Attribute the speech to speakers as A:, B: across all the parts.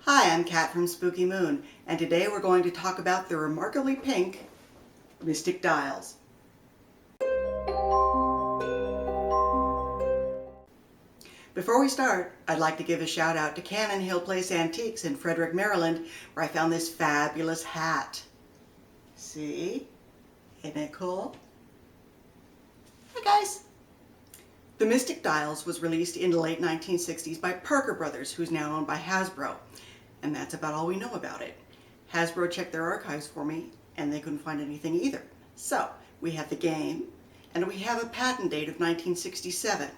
A: Hi, I'm Kat from Spooky Moon, and today we're going to talk about the remarkably pink Mystic Dials. Before we start, I'd like to give a shout out to Cannon Hill Place Antiques in Frederick, Maryland, where I found this fabulous hat. See? Isn't it cool? Hi guys! The Mystic Dials was released in the late 1960s by Parker Brothers, who's now owned by Hasbro. And that's about all we know about it. Hasbro checked their archives for me, and they couldn't find anything either. So, we have the game, and we have a patent date of 1967.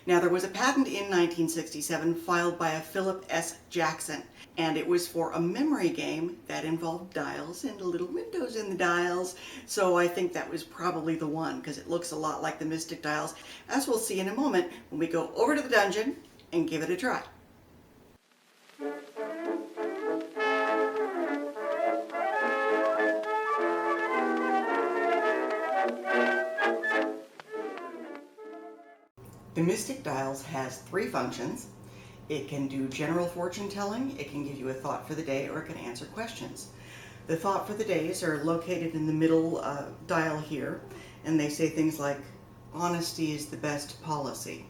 A: Now, there was a patent in 1967 filed by a Philip S. Jackson, and it was for a memory game that involved dials and little windows in the dials. So I think that was probably the one, because it looks a lot like the Mystic Dials, as we'll see in a moment when we go over to the dungeon and give it a try. The Mystic Dials has three functions. It can do general fortune telling, it can give you a thought for the day, or it can answer questions. The thought for the days are located in the middle dial here, and they say things like, honesty is the best policy.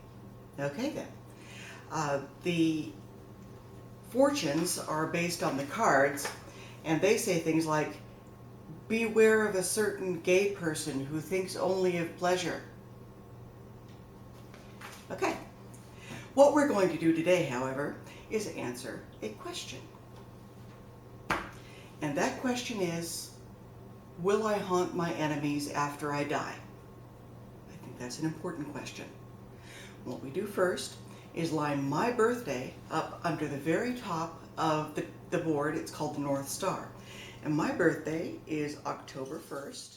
A: Okay then. The fortunes are based on the cards, and they say things like, beware of a certain gay person who thinks only of pleasure. Okay, what we're going to do today, however, is answer a question. And that question is, will I haunt my enemies after I die? I think that's an important question. What we do first is line my birthday up under the very top of the board. It's called the North Star. And my birthday is October 1st.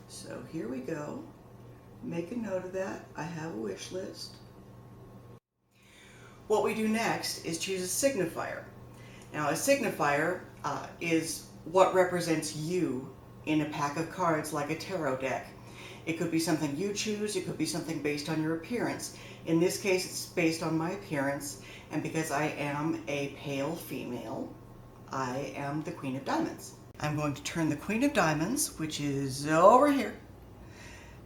A: So here we go. Make a note of that. I have a wish list. What we do next is choose a signifier. Now, a signifier is what represents you in a pack of cards like a tarot deck. It could be something you choose, it could be something based on your appearance. In this case, it's based on my appearance, and because I am a pale female, I am the Queen of Diamonds. I'm going to turn the Queen of Diamonds, which is over here,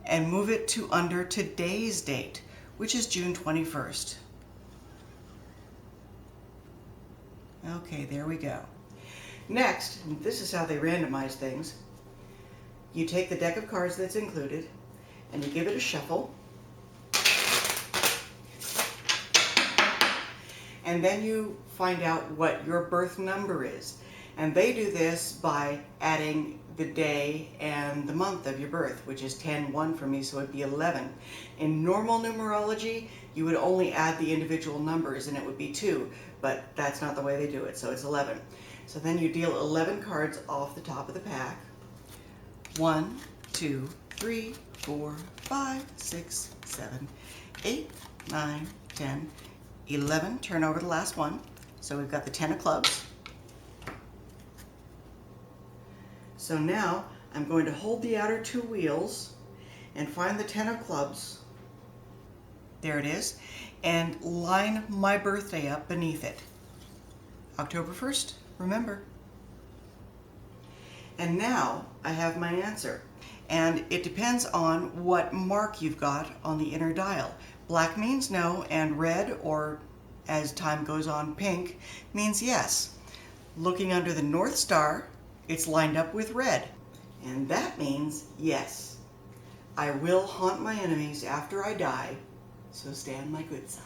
A: and move it to under today's date, which is June 21st. Okay, there we go. Next, this is how they randomize things. You take the deck of cards that's included, and you give it a shuffle. And then you find out what your birth number is. And they do this by adding the day and the month of your birth, which is 10-1 for me, so it'd be 11. In normal numerology, you would only add the individual numbers and it would be 2, but that's not the way they do it, so it's 11. So then you deal 11 cards off the top of the pack. 1, 2, 3, 4, 5, 6, 7, 8, 9, 10, 11. Turn over the last one. So we've got the 10 of clubs. So now I'm going to hold the outer two wheels and find the 10 of clubs. There it is. And line my birthday up beneath it. October 1st, remember. And now I have my answer. And it depends on what mark you've got on the inner dial. Black means no, and red, or as time goes on, pink, means yes. Looking under the North Star, it's lined up with red, and that means yes. I will haunt my enemies after I die, so stay on my good side.